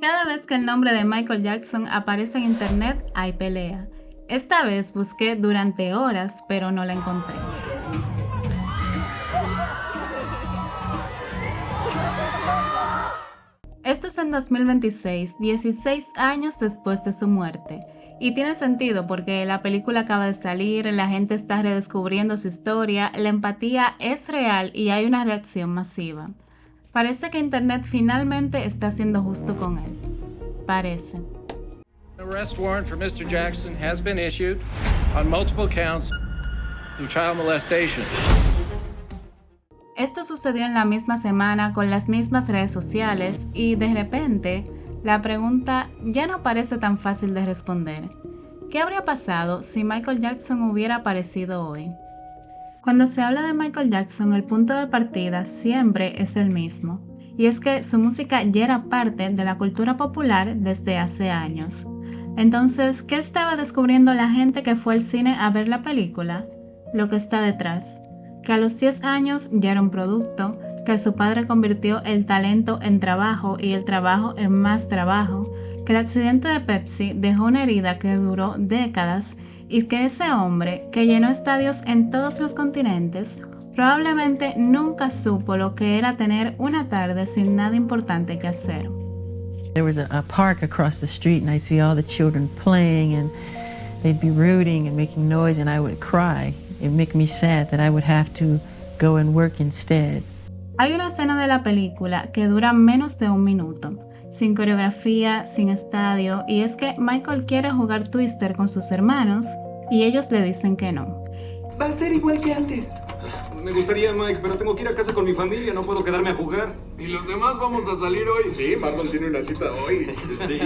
Cada vez que el nombre de Michael Jackson aparece en internet, hay pelea. Esta vez busqué durante horas, pero no la encontré. Esto es en 2026, 16 años después de su muerte. Y tiene sentido porque la película acaba de salir, la gente está redescubriendo su historia, la empatía es real y hay una reacción masiva. Parece que Internet finalmente está siendo justo con él. Parece. An arrest warrant for Mr. Jackson has been issued on multiple counts of child molestation. Esto sucedió en la misma semana con las mismas redes sociales y de repente la pregunta ya no parece tan fácil de responder. ¿Qué habría pasado si Michael Jackson hubiera aparecido hoy? Cuando se habla de Michael Jackson, el punto de partida siempre es el mismo, y es que su música ya era parte de la cultura popular desde hace años. Entonces, ¿qué estaba descubriendo la gente que fue al cine a ver la película? Lo que está detrás. Que a los 10 años ya era un producto, que su padre convirtió el talento en trabajo y el trabajo en más trabajo, que el accidente de Pepsi dejó una herida que duró décadas y que ese hombre, que llenó estadios en todos los continentes, probablemente nunca supo lo que era tener una tarde sin nada importante que hacer. There was a park across the street and I'd see all the children playing and they'd be rooting and making noise and I would cry. It would make me sad that I would have to go and work instead. Hay una escena de la película que dura menos de un minuto, sin coreografía, sin estadio, y es que Michael quiere jugar Twister con sus hermanos y ellos le dicen que no. Va a ser igual que antes. Me gustaría, Mike, pero tengo que ir a casa con mi familia, no puedo quedarme a jugar. ¿Y los demás vamos a salir hoy? Sí, Marlon tiene una cita hoy. Sí.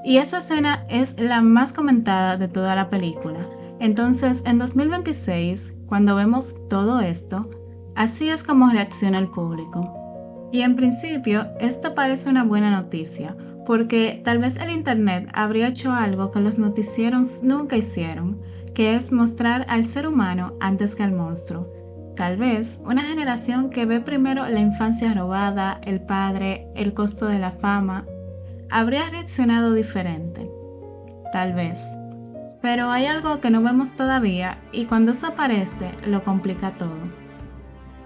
Y esa escena es la más comentada de toda la película. Entonces, en 2026, cuando vemos todo esto, así es como reacciona el público. Y en principio, esto parece una buena noticia, porque tal vez el Internet habría hecho algo que los noticieros nunca hicieron, que es mostrar al ser humano antes que al monstruo. Tal vez una generación que ve primero la infancia robada, el padre, el costo de la fama, habría reaccionado diferente. Tal vez. Pero hay algo que no vemos todavía y cuando eso aparece lo complica todo.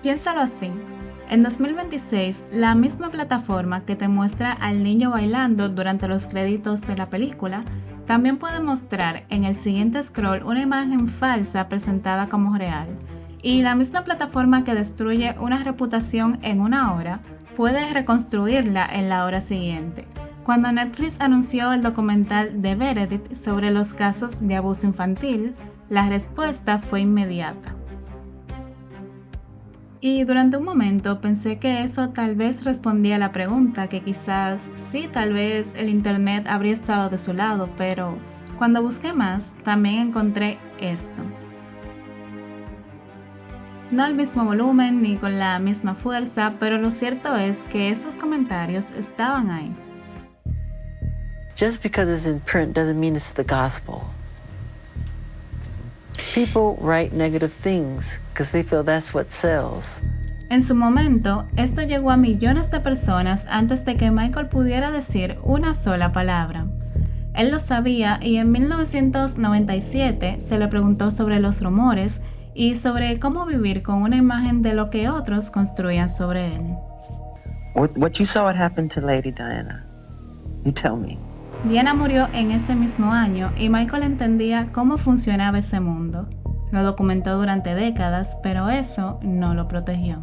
Piénsalo así. En 2026, la misma plataforma que te muestra al niño bailando durante los créditos de la película, también puede mostrar en el siguiente scroll una imagen falsa presentada como real. Y la misma plataforma que destruye una reputación en una hora, puede reconstruirla en la hora siguiente. Cuando Netflix anunció el documental The Verdict sobre los casos de abuso infantil, la respuesta fue inmediata. Y durante un momento pensé que eso tal vez respondía a la pregunta, que quizás sí, tal vez el Internet habría estado de su lado, pero cuando busqué más, también encontré esto. No al mismo volumen ni con la misma fuerza, pero lo cierto es que esos comentarios estaban ahí. Just because it's in print doesn't mean it's the gospel. People write negative things because they feel that's what sells. En su momento, esto llegó a millones de personas antes de que Michael pudiera decir una sola palabra. Él lo sabía y en 1997 se le preguntó sobre los rumores y sobre cómo vivir con una imagen de lo que otros construían sobre él. What you saw happen to Lady Diana? You tell me. Diana murió en ese mismo año y Michael entendía cómo funcionaba ese mundo. Lo documentó durante décadas, pero eso no lo protegió.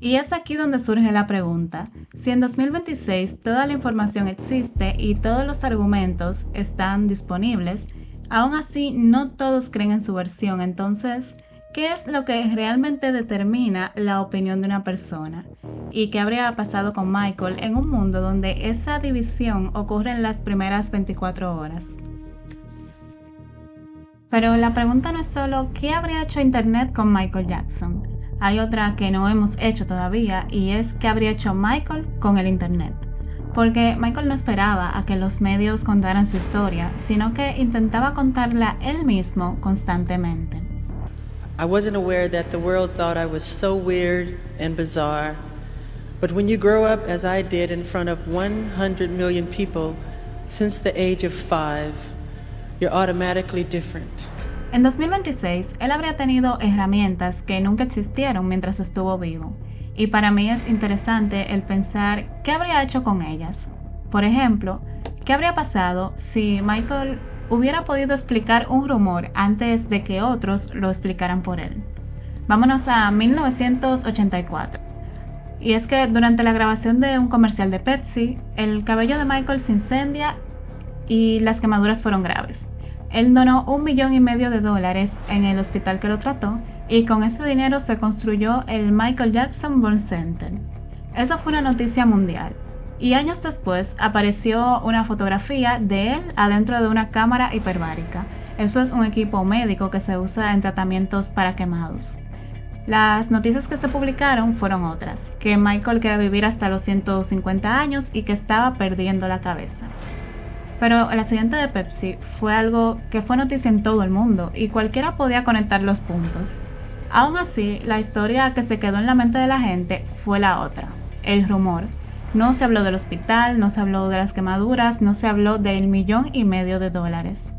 Y es aquí donde surge la pregunta, si en 2026 toda la información existe y todos los argumentos están disponibles, aún así no todos creen en su versión, entonces, ¿qué es lo que realmente determina la opinión de una persona? ¿Y qué habría pasado con Michael en un mundo donde esa división ocurre en las primeras 24 horas? Pero la pregunta no es solo ¿qué habría hecho Internet con Michael Jackson? Hay otra que no hemos hecho todavía y es ¿qué habría hecho Michael con el Internet? porque Michael no esperaba a que los medios contaran su historia, sino que intentaba contarla él mismo constantemente. I wasn't aware that the world thought I was so weird and bizarre. But when you grow up, as I did, in front of 100 million people since the age of 5, you're automatically different. En 2026, él habría tenido herramientas que nunca existieron mientras estuvo vivo, y para mí es interesante el pensar qué habría hecho con ellas. Por ejemplo, ¿qué habría pasado si Michael hubiera podido explicar un rumor antes de que otros lo explicaran por él? Vámonos a 1984. Y es que durante la grabación de un comercial de Pepsi, el cabello de Michael se incendia y las quemaduras fueron graves. Él donó $1,5 millones en el hospital que lo trató y con ese dinero se construyó el Michael Jackson Burn Center. Eso fue una noticia mundial. Y años después apareció una fotografía de él adentro de una cámara hiperbárica. Eso es un equipo médico que se usa en tratamientos para quemados. Las noticias que se publicaron fueron otras, que Michael quería vivir hasta los 150 años y que estaba perdiendo la cabeza. Pero el accidente de Pepsi fue algo que fue noticia en todo el mundo y cualquiera podía conectar los puntos. Aún así, la historia que se quedó en la mente de la gente fue la otra, el rumor. No se habló del hospital, no se habló de las quemaduras, no se habló del $1,5 millones.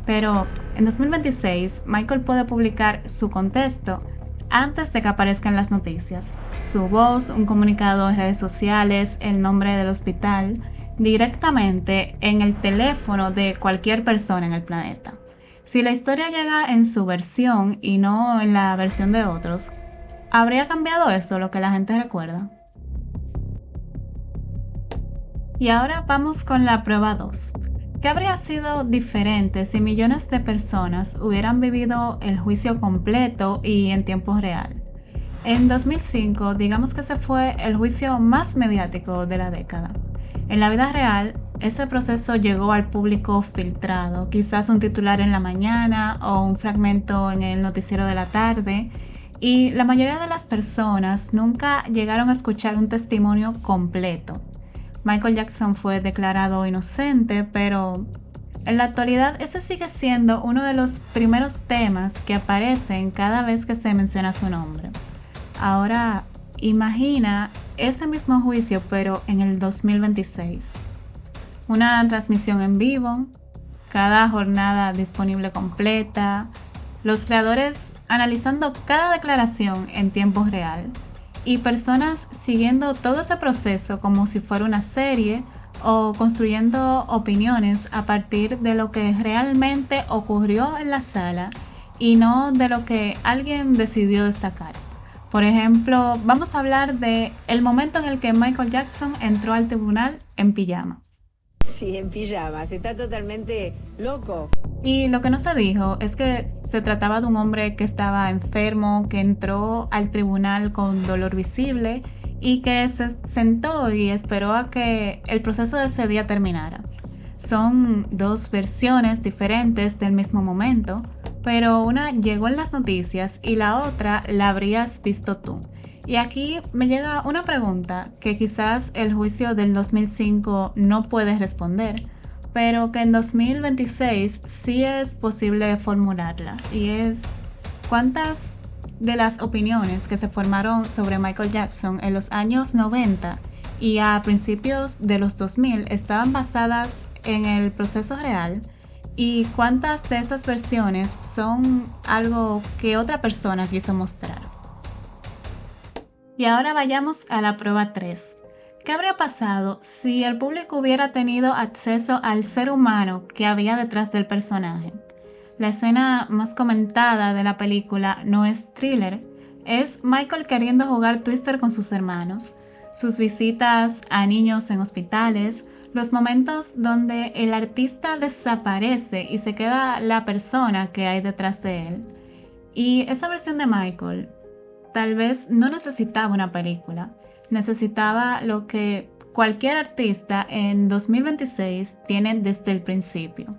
Pero en 2026, Michael puede publicar su contexto antes de que aparezcan las noticias. Su voz, un comunicado en redes sociales, el nombre del hospital, directamente en el teléfono de cualquier persona en el planeta. Si la historia llega en su versión y no en la versión de otros, ¿habría cambiado eso lo que la gente recuerda? Y ahora vamos con la prueba 2. ¿Qué habría sido diferente si millones de personas hubieran vivido el juicio completo y en tiempo real? En 2005, digamos que ese fue el juicio más mediático de la década. En la vida real, ese proceso llegó al público filtrado, quizás un titular en la mañana o un fragmento en el noticiero de la tarde, y la mayoría de las personas nunca llegaron a escuchar un testimonio completo. Michael Jackson fue declarado inocente, pero en la actualidad ese sigue siendo uno de los primeros temas que aparecen cada vez que se menciona su nombre. Ahora, imagina ese mismo juicio, pero en el 2026. Una transmisión en vivo, cada jornada disponible completa, los creadores analizando cada declaración en tiempo real y personas siguiendo todo ese proceso como si fuera una serie o construyendo opiniones a partir de lo que realmente ocurrió en la sala y no de lo que alguien decidió destacar. Por ejemplo, vamos a hablar de el momento en el que Michael Jackson entró al tribunal en pijama. Sí, en pijamas, está totalmente loco. Y lo que no se dijo es que se trataba de un hombre que estaba enfermo, que entró al tribunal con dolor visible y que se sentó y esperó a que el proceso de ese día terminara. Son dos versiones diferentes del mismo momento, pero una llegó en las noticias y la otra la habrías visto tú. Y aquí me llega una pregunta que quizás el juicio del 2005 no puede responder, pero que en 2026 sí es posible formularla, y es ¿cuántas de las opiniones que se formaron sobre Michael Jackson en los años 90 y a principios de los 2000 estaban basadas en el proceso real? ¿Y cuántas de esas versiones son algo que otra persona quiso mostrar? Y ahora vayamos a la prueba 3. ¿Qué habría pasado si el público hubiera tenido acceso al ser humano que había detrás del personaje? La escena más comentada de la película no es Thriller, es Michael queriendo jugar Twister con sus hermanos, sus visitas a niños en hospitales, los momentos donde el artista desaparece y se queda la persona que hay detrás de él. Y esa versión de Michael tal vez no necesitaba una película, necesitaba lo que cualquier artista en 2026 tiene desde el principio.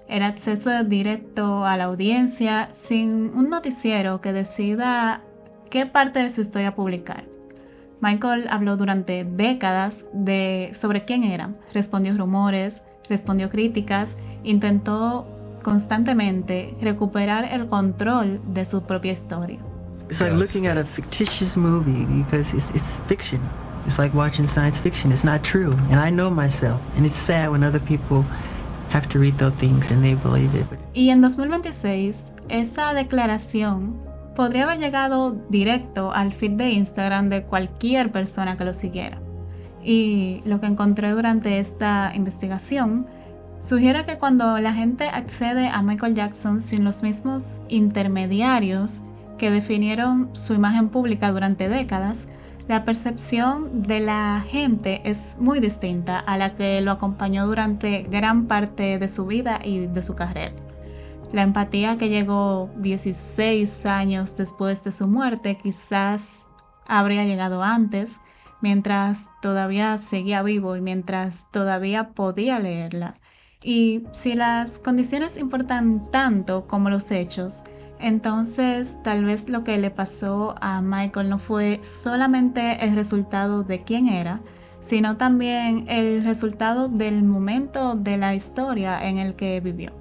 El acceso directo a la audiencia sin un noticiero que decida qué parte de su historia publicar. Michael habló durante décadas sobre quién era, respondió rumores, respondió críticas, intentó constantemente recuperar el control de su propia historia. It's like looking at a fictitious movie because it's fiction. It's like watching science fiction. It's not true. And I know myself. And it's sad when other people have to read those things and they believe it. Y en 2026, esa declaración podría haber llegado directo al feed de Instagram de cualquier persona que lo siguiera. Y lo que encontré durante esta investigación sugiere que cuando la gente accede a Michael Jackson sin los mismos intermediarios que definieron su imagen pública durante décadas, la percepción de la gente es muy distinta a la que lo acompañó durante gran parte de su vida y de su carrera. La empatía que llegó 16 años después de su muerte quizás habría llegado antes, mientras todavía seguía vivo y mientras todavía podía leerla. Y si las condiciones importan tanto como los hechos, entonces tal vez lo que le pasó a Michael no fue solamente el resultado de quién era, sino también el resultado del momento de la historia en el que vivió.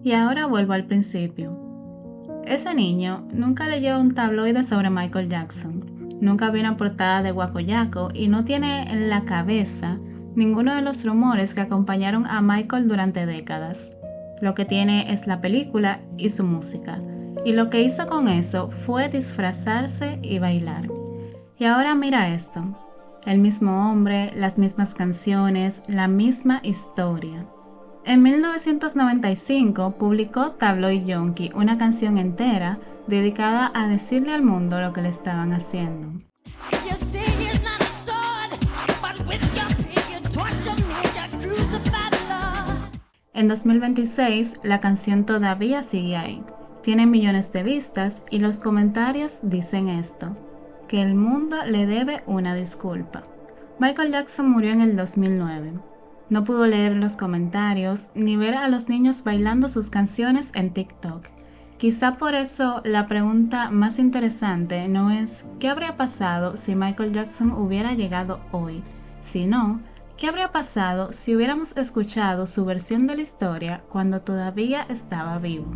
Y ahora vuelvo al principio. Ese niño nunca leyó un tabloide sobre Michael Jackson, nunca vio una portada de Guaco Yaco y no tiene en la cabeza ninguno de los rumores que acompañaron a Michael durante décadas. Lo que tiene es la película y su música, y lo que hizo con eso fue disfrazarse y bailar. Y ahora mira esto, el mismo hombre, las mismas canciones, la misma historia. En 1995 publicó Tabloid Junkie, una canción entera dedicada a decirle al mundo lo que le estaban haciendo. En 2026, la canción todavía sigue ahí. Tiene millones de vistas y los comentarios dicen esto, que el mundo le debe una disculpa. Michael Jackson murió en el 2009. No pudo leer los comentarios ni ver a los niños bailando sus canciones en TikTok. Quizá por eso la pregunta más interesante no es ¿qué habría pasado si Michael Jackson hubiera llegado hoy?, sino ¿qué habría pasado si hubiéramos escuchado su versión de la historia cuando todavía estaba vivo?